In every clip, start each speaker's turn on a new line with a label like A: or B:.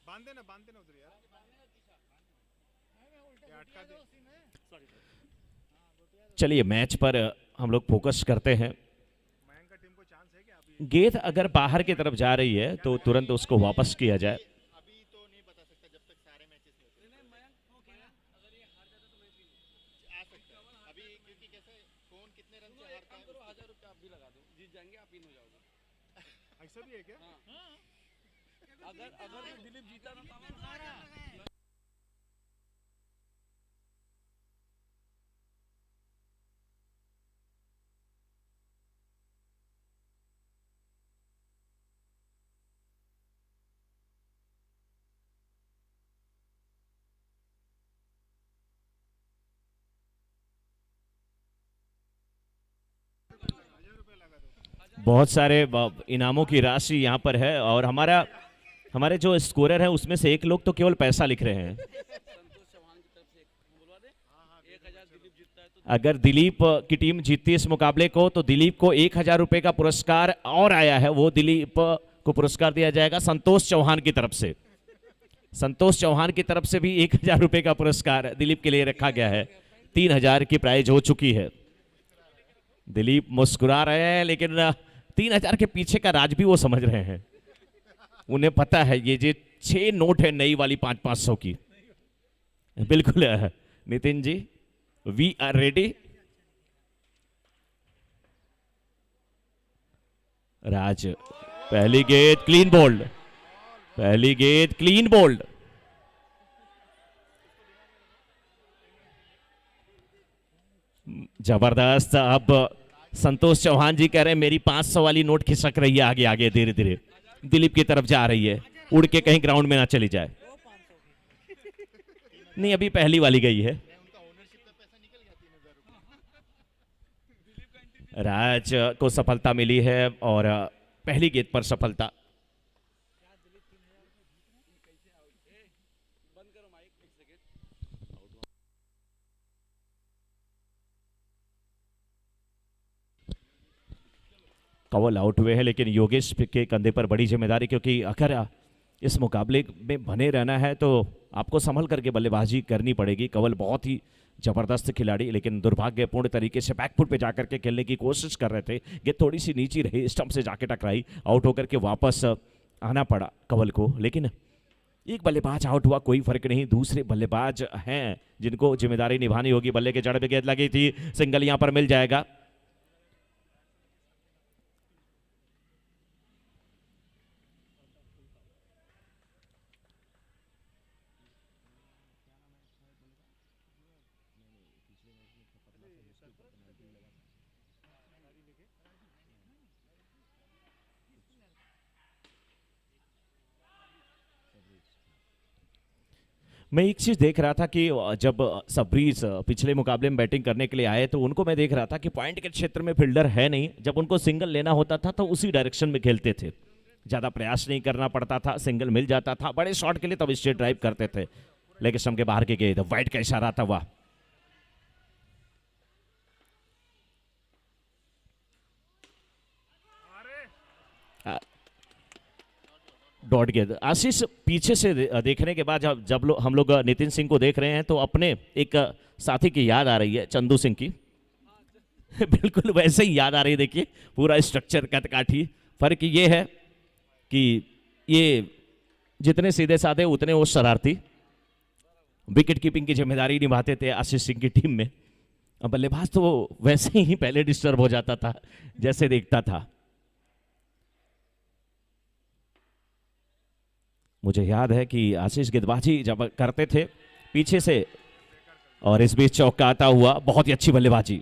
A: बांध देना उधर यार, ये अटका दे।
B: चलिए मैच पर हम लोग फोकस करते हैं।
A: मयंक का टीम को चांस है क्या अभी?
B: गेंद अगर बाहर की तरफ जा रही है तो तुरंत उसको वापस किया जाए।
C: अभी तो नहीं बता सकता जब तक सारे मैचेस नहीं होते। अगर ये हार जाता तो मैच भी नहीं आ सकता अभी, क्योंकि कैसे कौन कितने रन से हारता है। 1000 रुपया आप भी लगा दो, जीत जाएंगे आप इन हो जाओगे।
A: ऐसा भी है क्या?
C: अगर दिलीप जीता ना तो हारा।
B: बहुत सारे इनामों की राशि यहाँ पर है और हमारे जो स्कोरर है उसमें से एक लोग तो केवल पैसा लिख रहे हैं। अगर दिलीप की टीम जीतती है इस मुकाबले को तो दिलीप को 1000 रुपए का पुरस्कार और आया है, वो दिलीप को पुरस्कार दिया जाएगा संतोष चौहान की तरफ से। संतोष चौहान की तरफ से भी 1000 रुपए का पुरस्कार दिलीप के लिए रखा गया है। 3000 की प्राइज हो चुकी है। दिलीप मुस्कुरा रहे हैं लेकिन 3000 के पीछे का राज भी वो समझ रहे हैं। उन्हें पता है ये जो 6 नोट है नई वाली 500-500 की। बिल्कुल Nitin ji, we are ready. राज पहली गेंद क्लीन बोल्ड, पहली गेंद क्लीन बोल्ड। जबरदस्त। अब संतोष चौहान जी कह रहे हैं मेरी 500 वाली नोट खिसक रही है आगे आगे धीरे धीरे दिलीप की तरफ जा रही है, उड़ के कहीं ग्राउंड में ना चली जाए। नहीं अभी पहली वाली गई है। राज को सफलता मिली है और पहली गेंद पर सफलता। कवल आउट हुए हैं लेकिन योगेश के कंधे पर बड़ी जिम्मेदारी, क्योंकि अगर इस मुकाबले में बने रहना है तो आपको संभल करके बल्लेबाजी करनी पड़ेगी। कवल बहुत ही जबरदस्त खिलाड़ी, लेकिन दुर्भाग्यपूर्ण तरीके से बैकफुट पे जाकर के खेलने की कोशिश कर रहे थे। गेंद थोड़ी सी नीची रही, स्टंप से जाके टकराई, आउट होकर के वापस आना पड़ा कवल को। लेकिन एक बल्लेबाज आउट हुआ, कोई फर्क नहीं। दूसरे बल्लेबाज हैं जिनको जिम्मेदारी निभानी होगी। बल्ले के जड़ पे गेंद लगी थी, सिंगल यहां पर मिल जाएगा। मैं एक चीज देख रहा था कि जब सबरीज पिछले मुकाबले में बैटिंग करने के लिए आए तो उनको मैं देख रहा था कि पॉइंट के क्षेत्र में फील्डर है नहीं। जब उनको सिंगल लेना होता था तो उसी डायरेक्शन में खेलते थे, ज्यादा प्रयास नहीं करना पड़ता था, सिंगल मिल जाता था। बड़े शॉट के लिए तब स्ट्रेट ड्राइव करते थे। लेकिन स्टंप के बाहर के गेंद, वाइड का इशारा था। वाह, डॉट गेंद। आशीष पीछे से देखने के बाद जब हम लोग नितिन सिंह को देख रहे हैं तो अपने एक साथी की याद आ रही है, चंदू सिंह की। बिल्कुल वैसे ही याद आ रही है। देखिए पूरा स्ट्रक्चर कदकाठी। फर्क ये है कि ये जितने सीधे साधे उतने वो शरारती। विकेट कीपिंग की जिम्मेदारी निभाते थे आशीष सिंह की टीम में। बल्लेबाज तो वैसे ही पहले डिस्टर्ब हो जाता था जैसे देखता था। मुझे याद है कि आशीष गेंदबाजी जब करते थे पीछे से, और इस बीच चौका आता हुआ, बहुत ही अच्छी बल्लेबाजी।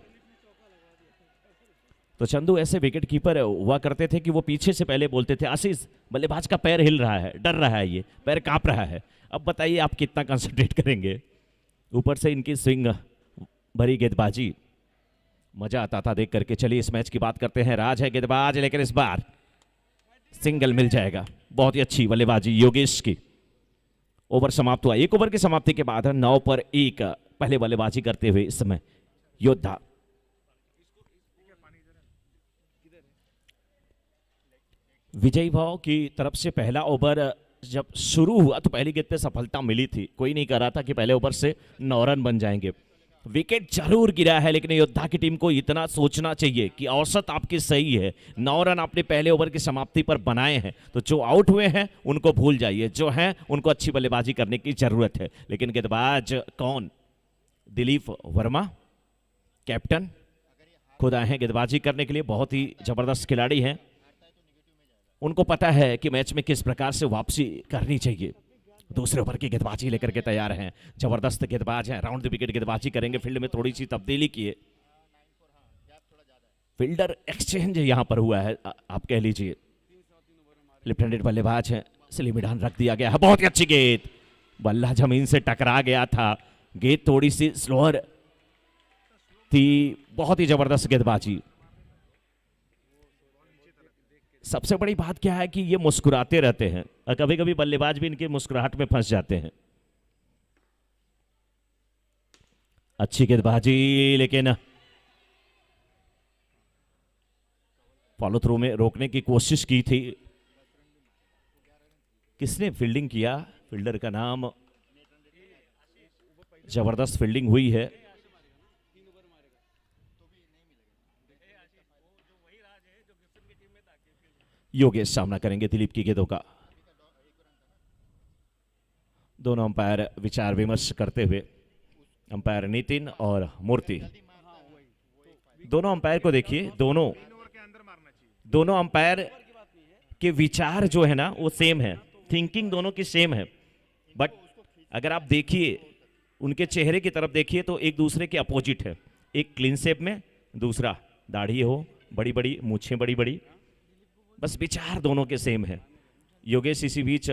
B: तो चंदू ऐसे विकेट कीपर हुआ करते थे कि वो पीछे से पहले बोलते थे आशीष बल्लेबाज का पैर हिल रहा है, डर रहा है, ये पैर कांप रहा है। अब बताइए आप कितना कंसंट्रेट करेंगे। ऊपर से इनकी स्विंग भरी गेंदबाजी, मजा आता था देख करके। चलिए इस मैच की बात करते हैं। राज है गेंदबाज, लेकिन इस बार सिंगल मिल जाएगा। बहुत ही अच्छी बल्लेबाजी योगेश की। ओवर समाप्त हुआ। 1 ओवर की समाप्ति के बाद 9 पर 1 पहले बल्लेबाजी करते हुए इस समय योद्धा। विजय भाव की तरफ से पहला ओवर जब शुरू हुआ तो पहली गेंद पे सफलता मिली थी, कोई नहीं कह रहा था कि पहले ओवर से 9 रन बन जाएंगे। विकेट जरूर गिरा है, लेकिन योद्धा की टीम को इतना सोचना चाहिए कि औसत आपकी सही है। 9 रन आपने पहले ओवर की समाप्ति पर बनाए हैं, तो जो आउट हुए हैं उनको भूल जाइए, जो हैं उनको अच्छी बल्लेबाजी करने की जरूरत है। लेकिन गेंदबाज कौन? दिलीप वर्मा, कैप्टन, खुद आए हैं गेंदबाजी करने के लिए। बहुत ही जबरदस्त खिलाड़ी हैं, उनको पता है कि मैच में किस प्रकार से वापसी करनी चाहिए। दूसरे ओवर की गेंदबाजी लेकर के तैयार हैं, जबरदस्त गेंदबाज हैं, राउंड द विकेट गेंदबाजी करेंगे। फील्ड में थोड़ी सी तब्दीली की है, फील्डर एक्सचेंज यहां पर हुआ है, आप कह लीजिए। लेफ्ट हैंडेड बल्लेबाज हैं, स्लिम मिडान रख दिया गया है। बहुत ही अच्छी गेंद, बल्ला जमीन से टकरा गया था, गेंद थोड़ी सी स्लोअर थी। बहुत ही जबरदस्त गेंदबाजी। सबसे बड़ी बात क्या है कि ये मुस्कुराते रहते हैं, और कभी कभी बल्लेबाज भी इनके मुस्कुराहट में फंस जाते हैं। अच्छी गेंदबाजी, लेकिन फॉलो थ्रू में रोकने की कोशिश की थी। किसने फील्डिंग किया? फील्डर का नाम, जबरदस्त फील्डिंग हुई है। योगेश सामना करेंगे दिलीप की गेंदों का। दोनों अंपायर विचार विमर्श करते हुए, अंपायर नितिन और मूर्ति, दोनों अंपायर को देखिए। दोनों अंपायर के विचार जो है ना वो सेम है, थिंकिंग दोनों की सेम है। बट अगर आप देखिए उनके चेहरे की तरफ देखिए तो एक दूसरे के अपोजिट है। एक क्लीन शेप में, दूसरा दाढ़ी हो, बड़ी बड़ी मूछें, बड़ी बड़ी, बस विचार दोनों के सेम है। योगेश इसी बीच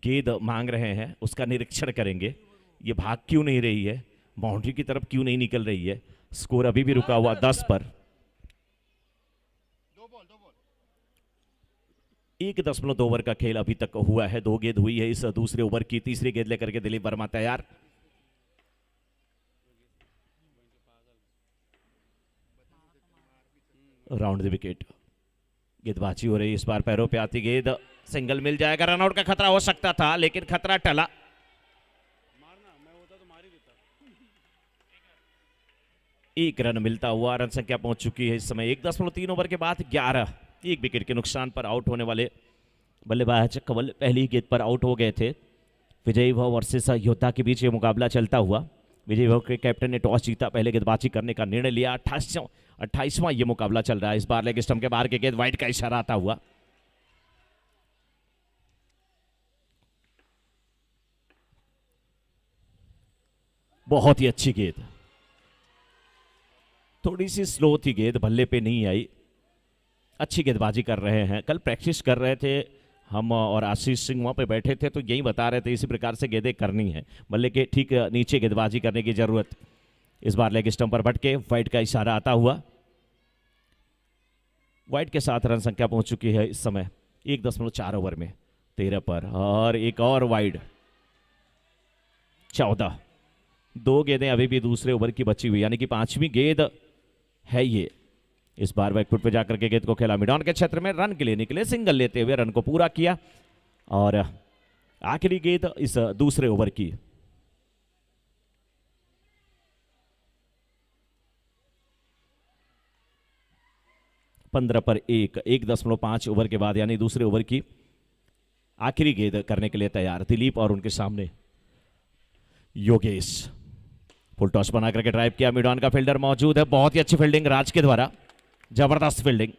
B: गेंद मांग रहे हैं, उसका निरीक्षण करेंगे। ये भाग क्यों नहीं रही है, बाउंड्री की तरफ क्यों नहीं निकल रही है। स्कोर अभी भी रुका हुआ 10 पर। 1.2 ओवर का खेल अभी तक हुआ है। 2 गेंद हुई है इस दूसरे ओवर की। तीसरी गेंद लेकर के दिलीप वर्मा तैयार। राउंड द विकेट गेंदबाजी हो रही, इस बार पैरों पे आती गेंद, सिंगल मिल जाएगा। रनआउट का खतरा हो सकता था, लेकिन खतरा टला। एक रन मिलता हुआ, रन संख्या पहुंच चुकी है इस समय 1.3 ओवर के बाद 11। 1 विकेट के नुकसान पर आउट होने वाले बल्लेबाज कंवल पहली गेंद पर आउट हो गए थे। विजयी भव वर्सेस योद्धा के बीच ये मुकाबला चलता हुआ। विजयी भव के कैप्टन ने टॉस जीता, पहले गेंदबाजी करने का निर्णय लिया। 28वां ये मुकाबला चल रहा है। इस बार लेग स्टंप के बाहर के गेंद, वाइड का इशारा आता हुआ। बहुत ही अच्छी गेंद, थोड़ी सी स्लो थी गेंद, भल्ले पे नहीं आई। अच्छी गेंदबाजी कर रहे हैं। कल प्रैक्टिस कर रहे थे हम और आशीष सिंह वहाँ पे बैठे थे, तो यही बता रहे थे इसी प्रकार से गेंदें करनी है, बल्ले के ठीक नीचे गेंदबाजी करने की जरूरत। इस बार लेग स्टंप पर भटके, वाइड का इशारा आता हुआ। वाइड के साथ रन संख्या पहुंच चुकी है इस समय 1.4 ओवर में 13 पर, और एक और वाइड 14। 2 गेंदें अभी भी दूसरे ओवर की बची हुई, यानी कि 5वीं गेंद है ये। इस बार बैकफुट पे जाकर के गेंद को खेला, मिडॉन के क्षेत्र में रन के लिए निकले, सिंगल लेते हुए रन को पूरा किया। और आखिरी गेंद इस दूसरे ओवर की। पंद्रह पर 1.5 ओवर के बाद, यानी दूसरे ओवर की आखिरी गेंद करने के लिए तैयार दिलीप, और उनके सामने योगेश। फुल टॉस बना करके ड्राइव किया, मिडॉन का फील्डर मौजूद है। बहुत ही अच्छी फील्डिंग राज के द्वारा, जबरदस्त फील्डिंग।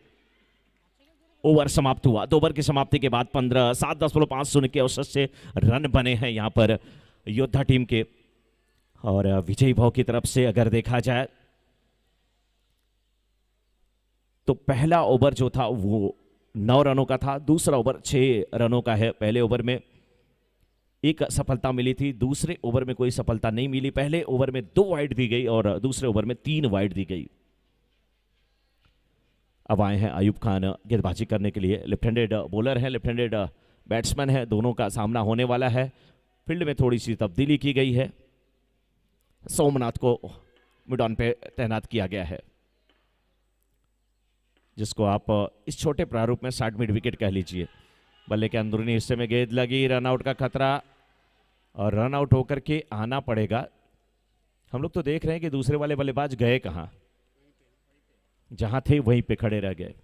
B: ओवर समाप्त हुआ। 2 ओवर की समाप्ति के बाद 7.50 के औसत से रन बने हैं यहां पर योद्धा टीम के। और विजयी भव की तरफ से अगर देखा जाए तो पहला ओवर जो था वो 9 रनों का था, दूसरा ओवर 6 रनों का है। पहले ओवर में 1 सफलता मिली थी, दूसरे ओवर में कोई सफलता नहीं मिली। पहले ओवर में 2 वाइड दी गई और दूसरे ओवर में 3 वाइड दी गई। अब आए हैं आयुब खान गेंदबाजी करने के लिए। लेफ्ट हैंडेड बॉलर है, लेफ्ट हैंडेड बैट्समैन है, दोनों का सामना होने वाला है। फील्ड में थोड़ी सी तब्दीली की गई है, सोमनाथ को मिडॉन पे तैनात किया गया है, जिसको आप इस छोटे प्रारूप में 60 मिड विकेट कह लीजिए। बल्ले के अंदरूनी हिस्से में गेंद लगी, रन आउट का खतरा और रन आउट होकर के आना पड़ेगा। हम लोग तो देख रहे हैं कि दूसरे वाले बल्लेबाज गए कहां, जहां थे वहीं पे खड़े रह गए।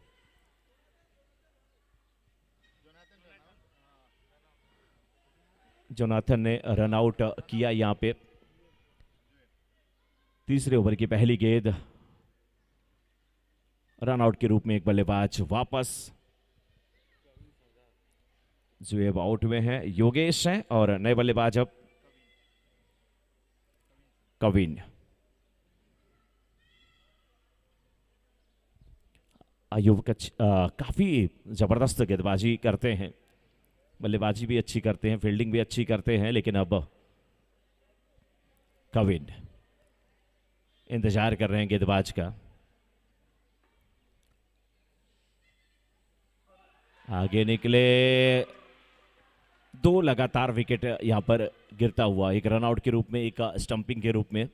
B: जोनाथन ने रन आउट किया यहां पे। तीसरे ओवर की पहली गेंद, रन आउट के रूप में एक बल्लेबाज वापस। जो अब आउट हुए हैं योगेश हैं और नए बल्लेबाज अब कविन। आयुब काफी जबरदस्त गेंदबाजी करते हैं, बल्लेबाजी भी अच्छी करते हैं, फील्डिंग भी अच्छी करते हैं, लेकिन अब कविन इंतजार कर रहे हैं गेंदबाज का। आगे निकले, दो लगातार विकेट यहां पर गिरता हुआ, एक रनआउट के रूप में, एक स्टंपिंग के रूप में।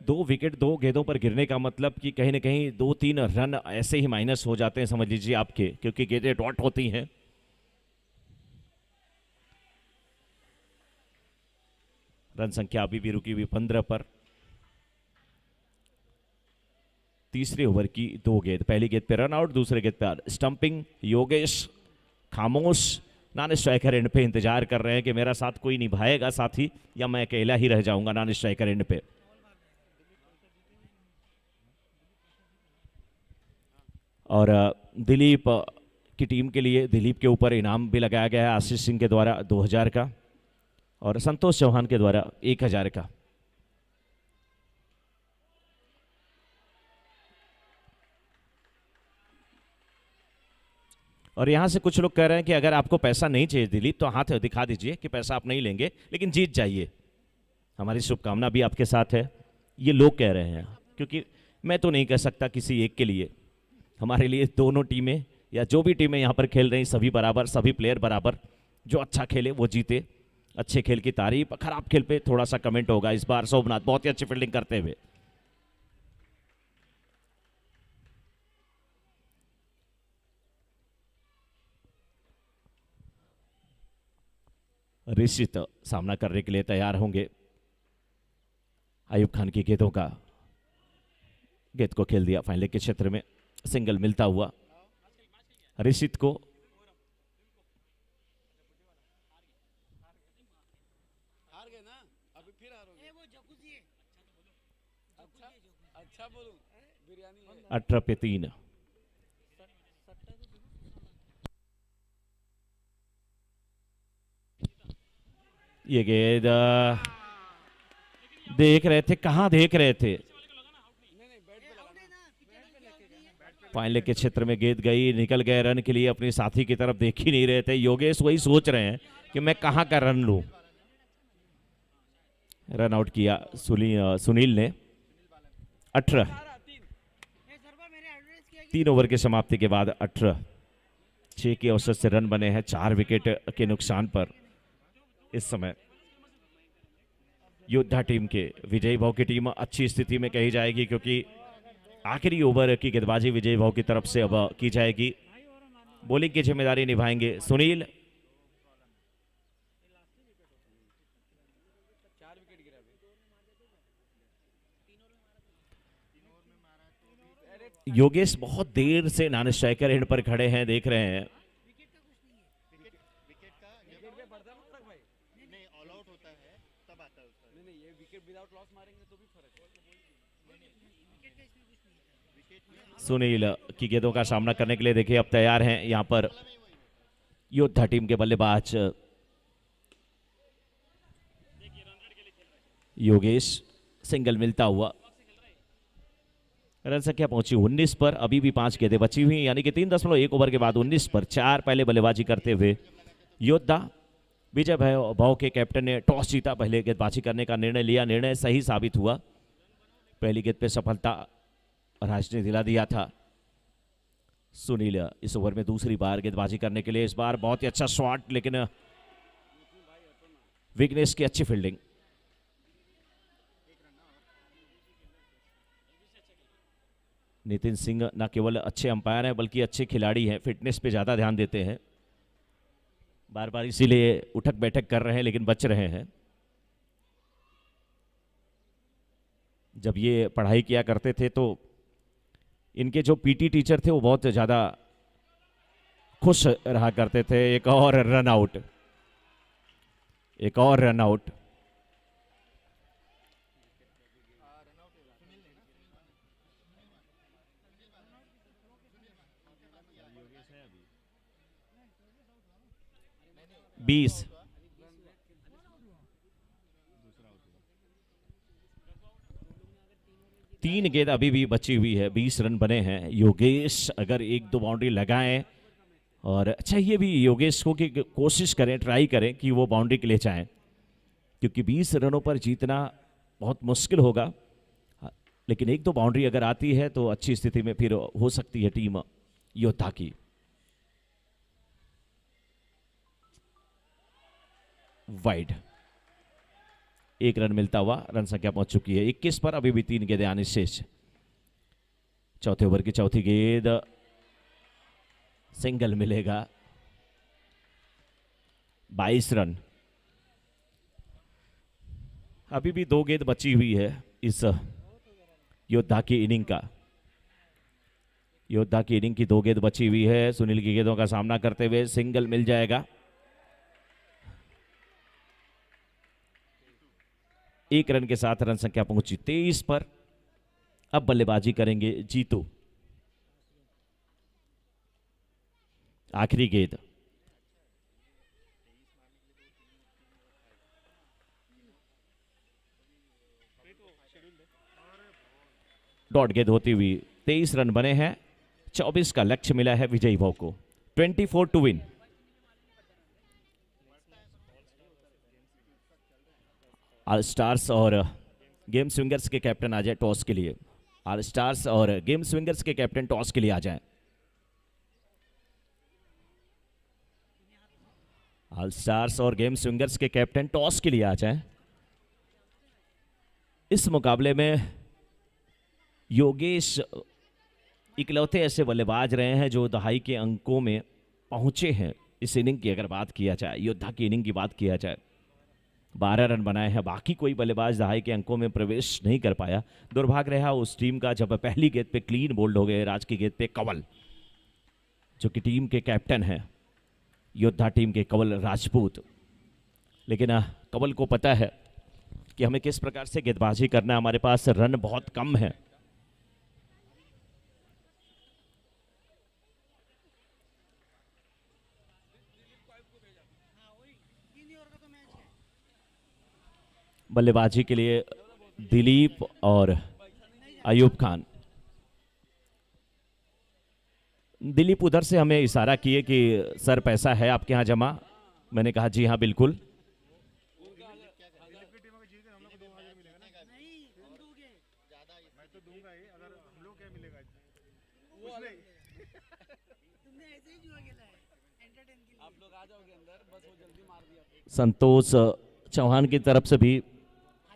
B: दो विकेट दो गेंदों पर गिरने का मतलब कि कहीं ना कहीं 2-3 रन ऐसे ही माइनस हो जाते हैं, समझ लीजिए आपके, क्योंकि गेंदें डॉट होती हैं। रन संख्या अभी भी रुकी हुई 15 पर। तीसरे ओवर की दो गेंद, पहली गेंद पे रन आउट, दूसरे गेंद पे स्टंपिंग। योगेश खामोश, नॉन स्ट्राइकर एंड पे इंतजार कर रहे हैं कि मेरा साथ कोई निभाएगा साथी या मैं अकेला ही रह जाऊंगा नॉन स्ट्राइकर एंड पे। और दिलीप की टीम के लिए दिलीप के ऊपर इनाम भी लगाया गया है, आशीष सिंह के द्वारा 2000 का और संतोष चौहान के द्वारा 1000 का। और यहां से कुछ लोग कह रहे हैं कि अगर आपको पैसा नहीं चाहिए दिलीप तो हाथ दिखा दीजिए कि पैसा आप नहीं लेंगे, लेकिन जीत जाइए, हमारी शुभकामना भी आपके साथ है, ये लोग कह रहे हैं। क्योंकि मैं तो नहीं कह सकता किसी एक के लिए, हमारे लिए दोनों टीमें या जो भी टीमें यहां पर खेल रही सभी बराबर, सभी प्लेयर बराबर, जो अच्छा खेले वो जीते। अच्छे खेल की तारीफ, खराब खेल पे थोड़ा सा कमेंट होगा। इस बार सोमनाथ बहुत ही अच्छी फील्डिंग करते हुए, ऋषित सामना करने के लिए तैयार होंगे। आयुब खान की गेंदों का, गेंद को खेल दिया फाइनल के क्षेत्र में, सिंगल मिलता हुआ ऋषित को।
C: हार गए ना, अभी फिर हारोगे। अच्छा बोलूं, बिरयानी
B: 18 पे 3। ये गेंद देख रहे थे, कहां देख रहे थे, फाइनल के क्षेत्र में गेंद गई, निकल गए रन के लिए, अपने साथी की तरफ देख ही नहीं रहे थे। योगेश वही सोच रहे हैं कि मैं कहां का रन लूं। रन आउट किया सुनील ने। 18, 3 ओवर की समाप्ति के बाद 18, 6 के औसत से रन बने हैं 4 विकेट के नुकसान पर। इस समय योद्धा टीम के, विजयी भाव की टीम अच्छी स्थिति में कही जाएगी, क्योंकि आखिरी ओवर की गेंदबाजी विजय भाव की तरफ से अब की जाएगी। बॉलिंग की जिम्मेदारी निभाएंगे सुनील। योगेश बहुत देर से नॉन स्ट्राइकर एंड पर खड़े हैं, देख रहे हैं। सुनील की गेंदों का सामना करने के लिए देखिए अब तैयार हैं यहां पर योद्धा टीम के बल्लेबाज योगेश। सिंगल मिलता हुआ, रन संख्या पहुंची 19 पर। अभी भी 5 गेंदें बची हुई, यानी कि 3.1 ओवर के बाद 19 पर 4 पहले बल्लेबाजी करते हुए योद्धा। विजय भाव के कैप्टन ने टॉस जीता, पहले गेंदबाजी करने का निर्णय लिया, निर्णय सही साबित हुआ। पहली गेंद पे सफलता राज ने दिला दिया था। सुनील इस ओवर में दूसरी बार गेंदबाजी करने के लिए, इस बार बहुत ही अच्छा शॉट, लेकिन विघ्नेश की अच्छी फील्डिंग। नितिन सिंह न केवल अच्छे अंपायर हैं बल्कि अच्छे खिलाड़ी हैं, फिटनेस पे ज़्यादा ध्यान देते हैं, बार बार इसीलिए उठक बैठक कर रहे हैं लेकिन बच रहे हैं। जब ये पढ़ाई किया करते थे तो इनके जो पीटी टीचर थे वो बहुत ज़्यादा खुश रहा करते थे। एक और रन आउट, एक और रन आउट। बीस 3 गेंद अभी भी बची हुई है, 20 रन बने हैं। योगेश अगर 1-2 बाउंड्री लगाएं, और अच्छा ये भी योगेश को कि कोशिश करें, ट्राई करें कि वो बाउंड्री के लिए जाएं, क्योंकि 20 रनों पर जीतना बहुत मुश्किल होगा। लेकिन 1-2 बाउंड्री अगर आती है तो अच्छी स्थिति में फिर हो सकती है टीम योद्धा की। वाइड, 1 रन मिलता हुआ रन संख्या पहुंच चुकी है 21 पर। अभी भी 3 गेंदें आने शेष। चौथे ओवर की चौथी गेंद, सिंगल मिलेगा, 22 रन। अभी भी 2 गेंद बची हुई है इस योद्धा की इनिंग का। योद्धा की इनिंग की 2 गेंद बची हुई है। सुनील की गेंदों का सामना करते हुए सिंगल मिल जाएगा। 1 रन के साथ रन संख्या पहुंची 23 पर। अब बल्लेबाजी करेंगे जीतू। आखिरी गेंद, डॉट गेंद होती हुई 23 रन बने हैं। 24 का लक्ष्य मिला है विजयी भाव को। 24 टू विन। ऑल स्टार्स और गेम स्विंगर्स के कैप्टन आ जाए टॉस के लिए। ऑल स्टार्स और गेम स्विंगर्स के कैप्टन टॉस के लिए आ जाएं। ऑल स्टार्स और गेम स्विंगर्स के कैप्टन टॉस के लिए आ जाएं। इस मुकाबले में योगेश इकलौते ऐसे बल्लेबाज रहे हैं जो दहाई के अंकों में पहुंचे हैं। इस इनिंग की अगर बात किया जाए, योद्धा की इनिंग की बात किया जाए, 12 रन बनाए हैं। बाकी कोई बल्लेबाज दहाई के अंकों में प्रवेश नहीं कर पाया। दुर्भाग्य रहा उस टीम का जब पहली गेंद पे क्लीन बोल्ड हो गए। राज की गेंद पे कंवल, जो कि टीम के कैप्टन हैं, योद्धा टीम के कंवल राजपूत। लेकिन कंवल को पता है कि हमें किस प्रकार से गेंदबाजी करना है। हमारे पास रन बहुत कम है। बल्लेबाजी के लिए दिलीप और अयूब खान। दिलीप उधर से हमें इशारा किए कि सर पैसा है आपके यहाँ जमा। मैंने कहा जी हाँ बिल्कुल।
A: दिलीप की टीम अगर जीते हम लोग को 2000 मिलेगा ना? नहीं, तुम दोगे ज्यादा। मैं तो दूंगा ही, अगर हम लोग क्या मिलेगा उसमें? तुमने ऐसे ही जुआ खेला है एंटरटेन के लिए। आप लोग आ जाओगे अंदर, बस वो जल्दी मार दिया।
B: संतोष चौहान की तरफ से भी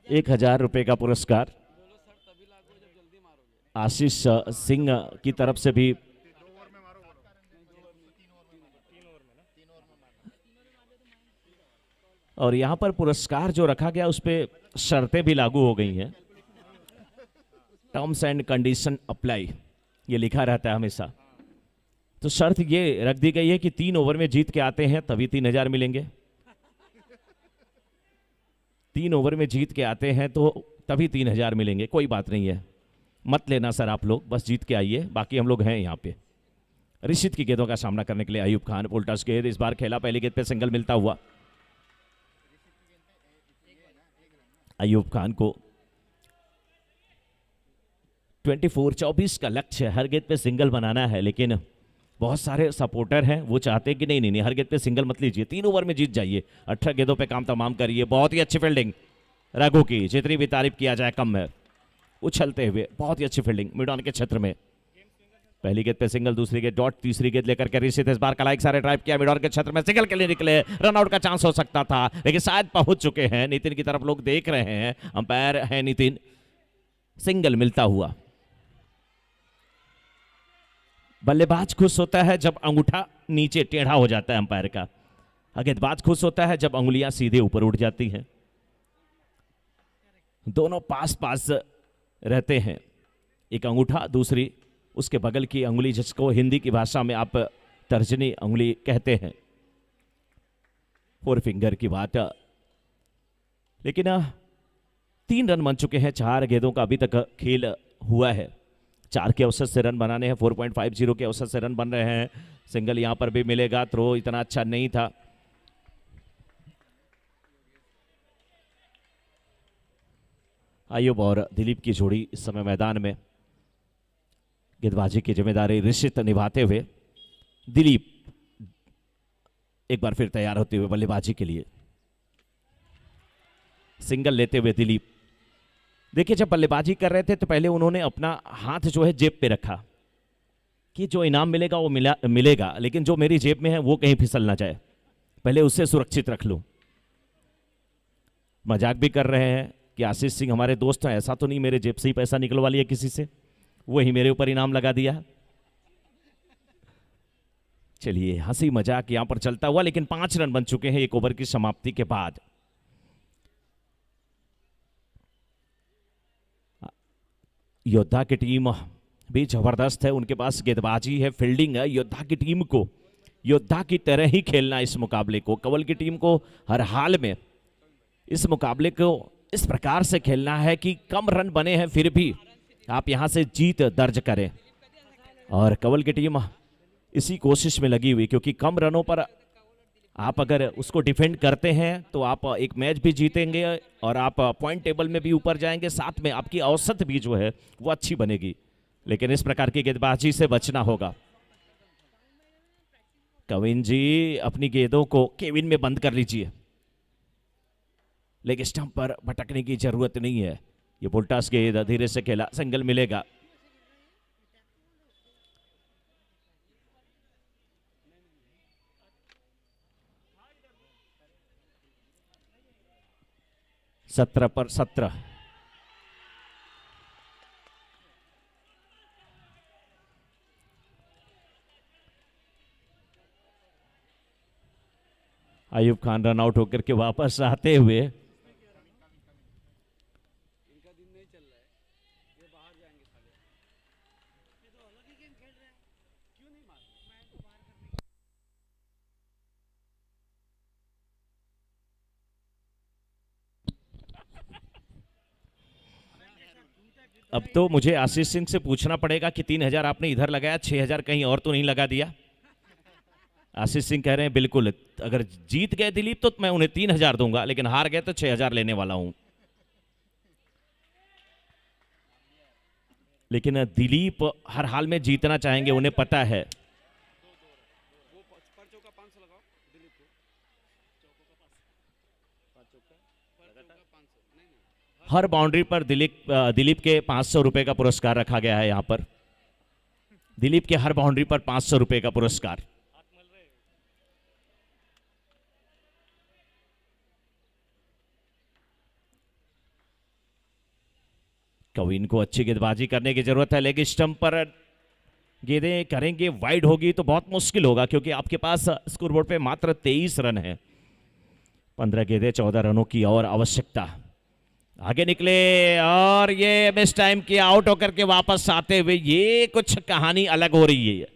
B: 1000 रुपए का पुरस्कार। आशीष सिंह की तरफ से भी और यहां पर पुरस्कार जो रखा गया उस पर शर्तें भी लागू हो गई हैं। टर्म्स एंड कंडीशन अप्लाई, ये लिखा रहता है हमेशा। तो शर्त ये रख दी गई है कि 3 ओवर में जीत के आते हैं तभी 3000 मिलेंगे। 3 ओवर में जीत के आते हैं तो तभी 3000 मिलेंगे। कोई बात नहीं है, मत लेना सर आप लोग, बस जीत के आइए, बाकी हम लोग हैं यहाँ पे। ऋषित की गेंदों का सामना करने के लिए अयूब खान। उल्टास गेंद इस बार खेला, पहली गेंद पे सिंगल मिलता हुआ। अयूब खान को 24 का लक्ष्य है। हर गेंद पे सिंगल बनाना है, लेकिन बहुत सारे सपोर्टर हैं वो चाहते हैं कि नहीं नहीं नहीं, हर गेंद पे सिंगल मत लीजिए, 3 ओवर में जीत जाइए, 18 गेंदों पे काम तमाम करिए। बहुत ही अच्छी फील्डिंग रघु की, जितनी भी तारीफ किया जाए कम है। उछलते हुए बहुत ही अच्छी फील्डिंग मिड ऑन के क्षेत्र में। पहली गेंद पे सिंगल, दूसरी गेंद डॉट, तीसरी गेंद लेकर के ऋषित इस बार कलाइक सारे ड्राइव किया, मिड ऑन के क्षेत्र में सिंगल के लिए निकले। रन आउट का चांस हो सकता था लेकिन शायद पहुंच चुके हैं। नितिन की तरफ लोग देख रहे हैं, अंपायर है नितिन। सिंगल मिलता हुआ बल्लेबाज खुश होता है जब अंगूठा नीचे टेढ़ा हो जाता है अंपायर का, गेंदबाज खुश होता है जब अंगुलियां सीधे ऊपर उठ जाती हैं। दोनों पास पास रहते हैं, एक अंगूठा दूसरी उसके बगल की अंगुली, जिसको हिंदी की भाषा में आप तर्जनी अंगुली कहते हैं, 4 फिंगर की बात। लेकिन 3 रन बन चुके हैं, 4 गेंदों का अभी तक खेल हुआ है। 4 के औसत से रन बनाने हैं, 4.50 के औसत से रन बन रहे हैं। सिंगल यहां पर भी मिलेगा, थ्रो इतना अच्छा नहीं था। आयुब और दिलीप की जोड़ी इस समय मैदान में, गेंदबाजी की जिम्मेदारी ऋषित निभाते हुए दिलीप एक बार फिर तैयार होते हुए बल्लेबाजी के लिए। सिंगल लेते हुए दिलीप। देखिए, जब बल्लेबाजी कर रहे थे तो पहले उन्होंने अपना हाथ जो है जेब पे रखा कि जो इनाम मिलेगा वो मिलेगा, लेकिन जो मेरी जेब में है वो कहीं फिसल ना जाए, पहले उससे सुरक्षित रख लूं। मजाक भी कर रहे हैं कि आशीष सिंह हमारे दोस्त हैं, ऐसा तो नहीं मेरे जेब से ही पैसा निकलवा लिया किसी से, वही मेरे ऊपर इनाम लगा दिया। चलिए, हंसी मजाक यहां पर चलता हुआ, लेकिन 5 रन बन चुके हैं 1 ओवर की समाप्ति के बाद। योद्धा की टीम भी जबरदस्त है, उनके पास गेंदबाजी है, फील्डिंग है। योद्धा की टीम को योद्धा की तरह ही खेलना इस मुकाबले को, कंवल की टीम को हर हाल में इस मुकाबले को इस प्रकार से खेलना है कि कम रन बने हैं फिर भी आप यहां से जीत दर्ज करें। और कंवल की टीम इसी कोशिश में लगी हुई, क्योंकि कम रनों पर आप अगर उसको डिफेंड करते हैं तो आप एक मैच भी जीतेंगे और आप पॉइंट टेबल में भी ऊपर जाएंगे, साथ में आपकी औसत भी जो है वो अच्छी बनेगी। लेकिन इस प्रकार की गेंदबाजी से बचना होगा। कविन जी अपनी गेंदों को केविन में बंद कर लीजिए, लेग स्टंप पर भटकने की जरूरत नहीं है। ये बुलटास गेंद धीरे से खेला, सिंगल मिलेगा। सत्रह पर 17। आयुब खान रन आउट होकर के वापस आते हुए अब तो मुझे आशीष सिंह से पूछना पड़ेगा कि 3000 आपने इधर लगाया, 6000 कहीं और तो नहीं लगा दिया। आशीष सिंह कह रहे हैं बिल्कुल, अगर जीत गए दिलीप तो मैं उन्हें 3000 दूंगा, लेकिन हार गए तो 6000 लेने वाला हूं। लेकिन दिलीप हर हाल में जीतना चाहेंगे, उन्हें पता है। हर बाउंड्री पर दिलीप के 500 रुपए का पुरस्कार रखा गया है। यहां पर दिलीप के हर बाउंड्री पर 500 रुपए का पुरस्कार। कविन को अच्छी गेंदबाजी करने की जरूरत है, लेकिन स्टंप पर गेंदें करेंगे, वाइड होगी तो बहुत मुश्किल होगा, क्योंकि आपके पास स्कोरबोर्ड पे मात्र 23 रन है। 15 गेंदें 14 रनों की और आवश्यकता। आगे निकले और ये मिस टाइम किया, आउट होकर के वापस आते हुए ये कुछ कहानी अलग हो रही है।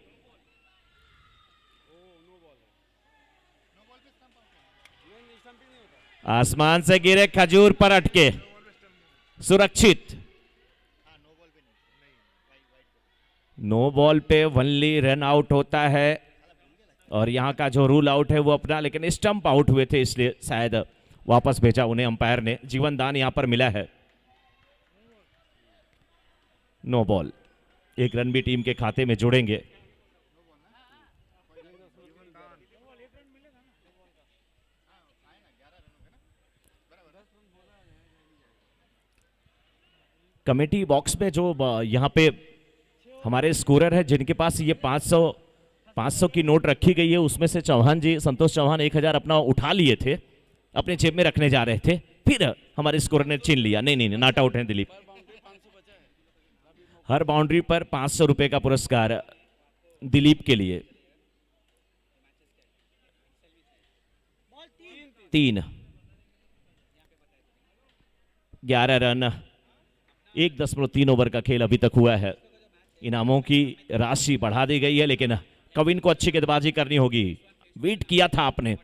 B: आसमान से गिरे खजूर पर अटके, सुरक्षित। नो बॉल पे वनली रन आउट होता है, और यहां का जो रूल आउट है वो अपना, लेकिन स्टंप आउट हुए थे इसलिए शायद वापस भेजा उन्हें अंपायर ने। जीवन दान यहां पर मिला है। नो बॉल, 1 रन भी टीम के खाते में जुड़ेंगे। कमेटी बॉक्स में जो यहां पे हमारे स्कोरर है, जिनके पास ये 500 की नोट रखी गई है, उसमें से चौहान जी, संतोष चौहान 1000 अपना उठा लिए थे, अपने जेब में रखने जा रहे थे, फिर हमारे स्कोरर ने छीन लिया। नहीं, नॉट आउट है दिलीप। हर बाउंड्री पर 500 रुपए का पुरस्कार दिलीप के लिए। 3, 11 रन, 1.3 ओवर का खेल अभी तक हुआ है। इनामों की राशि बढ़ा दी गई है, लेकिन कविन को अच्छी गेंदबाजी करनी होगी। बीट किया था आपने,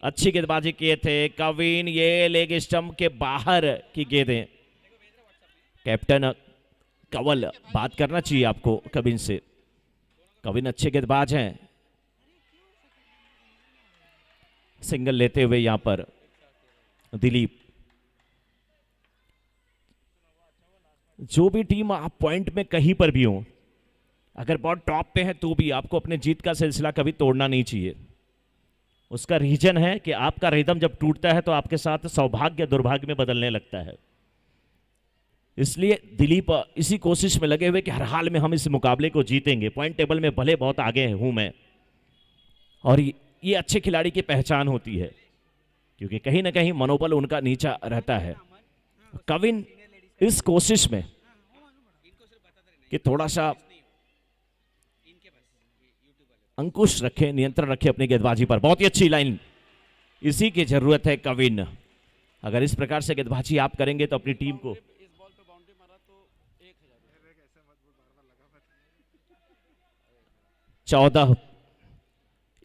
B: अच्छी गेंदबाजी किए थे कविन। ये लेग स्टंप के बाहर की गेंदें। कैप्टन कंवल, बात करना चाहिए आपको कविन से। कविन अच्छे गेंदबाज हैं। सिंगल लेते हुए यहां पर दिलीप। जो भी टीम आप पॉइंट में कहीं पर भी हो, अगर बहुत टॉप पे है तो भी आपको अपने जीत का सिलसिला कभी तोड़ना नहीं चाहिए। उसका रीजन है कि आपका रिदम जब टूटता है तो आपके साथ सौभाग्य दुर्भाग्य में बदलने लगता है। इसलिए दिलीप इसी कोशिश में लगे हुए कि हर हाल में हम इस मुकाबले को जीतेंगे। पॉइंट टेबल में भले बहुत आगे हूं मैं, और ये अच्छे खिलाड़ी की पहचान होती है, क्योंकि कहीं ना कहीं मनोबल उनका नीचा रहता है। कविन इस कोशिश में कि थोड़ा सा अंकुश रखे, नियंत्रण रखे अपनी गेंदबाजी पर। बहुत ही अच्छी लाइन, इसी की जरूरत है कविन। अगर इस प्रकार से गेंदबाजी आप करेंगे तो अपनी टीम को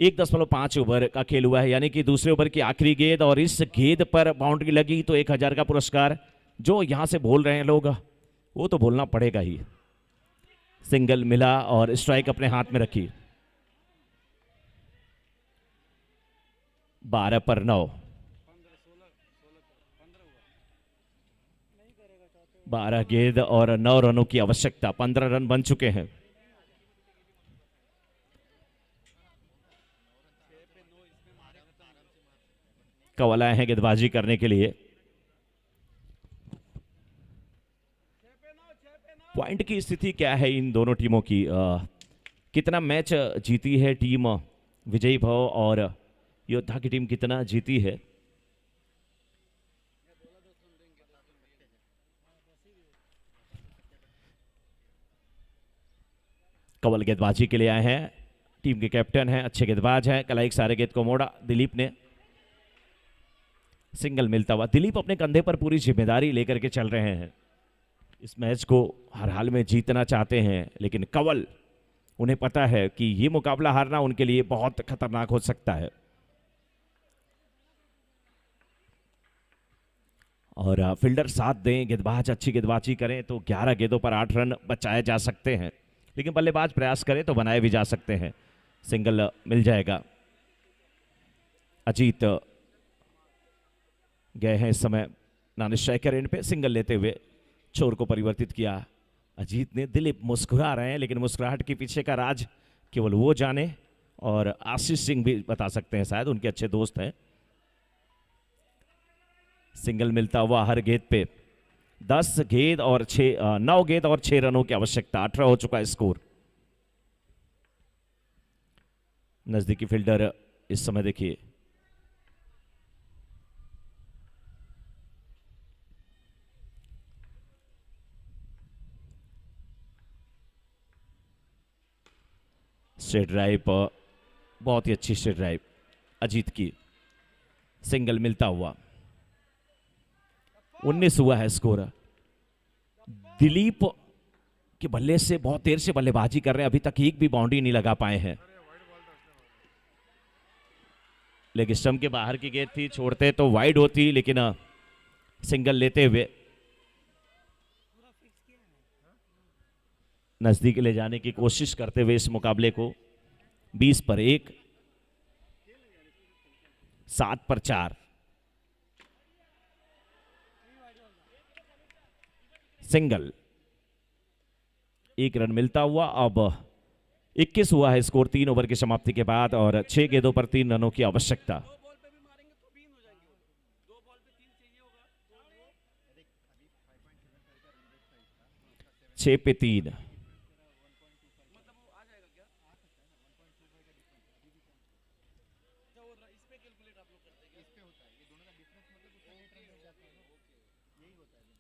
B: 1.5 ओवर का खेल हुआ है, यानी कि दूसरे ओवर की आखिरी गेंद, और इस गेंद पर बाउंड्री लगी तो 1000 का पुरस्कार। जो यहां से बोल रहे हैं लोग, वो तो बोलना पड़ेगा ही। सिंगल मिला और स्ट्राइक अपने हाथ में रखी। 12 पर 9, 12 गेंद और 9 रनों की आवश्यकता। 15 रन बन चुके हैं। कंवल आए हैं गेंदबाजी करने के लिए। पॉइंट की स्थिति क्या है इन दोनों टीमों की? कितना मैच जीती है टीम विजयी भव, और योद्धा की टीम कितना जीती है? कंवल गेंदबाजी के लिए आए हैं, टीम के कैप्टन हैं, अच्छे गेंदबाज हैं। कल एक सारे गेंद को मोड़ा दिलीप ने। सिंगल मिलता हुआ। दिलीप अपने कंधे पर पूरी जिम्मेदारी लेकर के चल रहे हैं। इस मैच को हर हाल में जीतना चाहते हैं, लेकिन कंवल, उन्हें पता है कि ये मुकाबला हारना उनके लिए बहुत खतरनाक हो सकता है। और फील्डर साथ दें, गेंदबाज अच्छी गेंदबाजी करें तो 11 गेंदों पर 8 रन बचाए जा सकते हैं, लेकिन बल्लेबाज प्रयास करें तो बनाए भी जा सकते हैं। सिंगल मिल जाएगा। अजीत गए हैं इस समय नॉन स्ट्राइकर एंड पे। सिंगल लेते हुए छोर को परिवर्तित किया अजीत ने। दिलीप मुस्कुरा रहे हैं, लेकिन मुस्कुराहट के पीछे का राज केवल वो जाने, और आशीष सिंह भी बता सकते हैं, शायद उनके अच्छे दोस्त हैं। सिंगल मिलता हुआ हर गेंद पे। 9 गेंद और 6 रनों की आवश्यकता। 18 हो चुका है स्कोर। नजदीकी फील्डर इस समय देखिए, स्ट्रेट ड्राइव, बहुत ही अच्छी स्ट्रेट ड्राइव अजीत की। सिंगल मिलता हुआ। 19 हुआ है स्कोर। दिलीप के बल्ले से बहुत देर से बल्लेबाजी कर रहे हैं, अभी तक एक भी बाउंड्री नहीं लगा पाए हैं। लेग स्टंप के बाहर की गेंद थी, छोड़ते तो वाइड होती, लेकिन सिंगल लेते हुए नजदीक ले जाने की कोशिश करते हुए इस मुकाबले को 20 पर 1, 7 पर 4। सिंगल, 1 रन मिलता हुआ। अब 21 हुआ है स्कोर 3 ओवर की समाप्ति के बाद, और 6 गेंदों पर 3 रनों की आवश्यकता। 6 पे 3।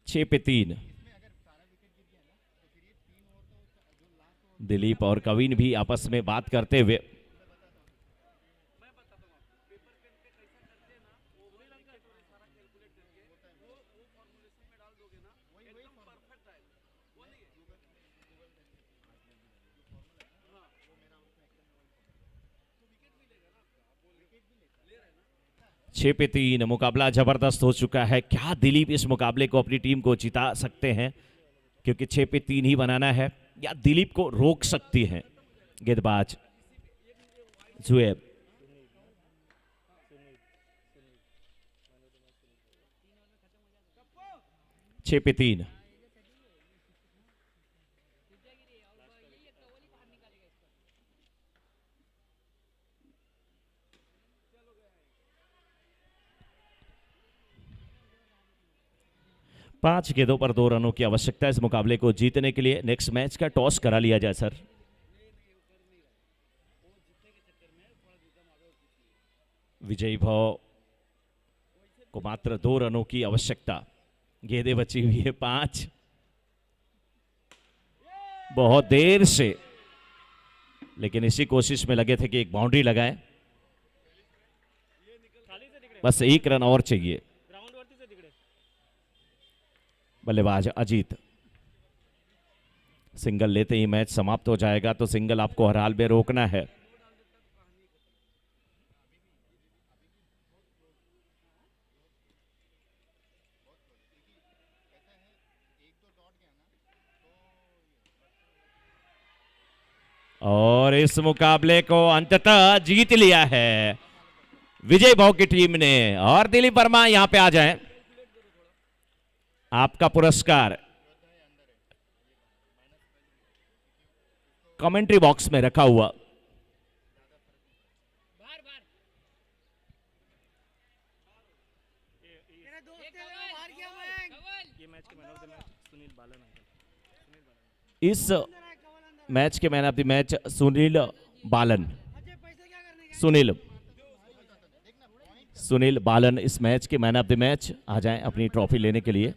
B: छह पे 3। दिलीप और कविन भी आपस में बात करते हुए। छह पे 3 मुकाबला जबरदस्त हो चुका है। क्या दिलीप इस मुकाबले को अपनी टीम को जिता सकते हैं? क्योंकि 6 पे 3 ही बनाना है, या दिलीप को रोक सकती हैं गेंदबाज जुएब। छह पे 3। पांच गेंदों पर 2 रनों की आवश्यकता है इस मुकाबले को जीतने के लिए। नेक्स्ट मैच का टॉस करा लिया जाए सर। विजय भाव को मात्र 2 रनों की आवश्यकता। गेंदें बची हुई है 5। बहुत देर से, लेकिन इसी कोशिश में लगे थे कि एक बाउंड्री लगाएं। बस 1 रन और चाहिए। बल्लेबाज अजीत, सिंगल लेते ही मैच समाप्त हो जाएगा, तो सिंगल आपको हर हाल में रोकना है। और इस मुकाबले को अंततः जीत लिया है विजय भाव की टीम ने। और दिलीप वर्मा यहां पे आ जाएं, आपका पुरस्कार कमेंट्री बॉक्स में रखा हुआ। इस मैच के man of the match Sunil Balan. Sunil Balan इस मैच के मैन ऑफ द मैच। आ जाएं अपनी ट्रॉफी लेने के लिए।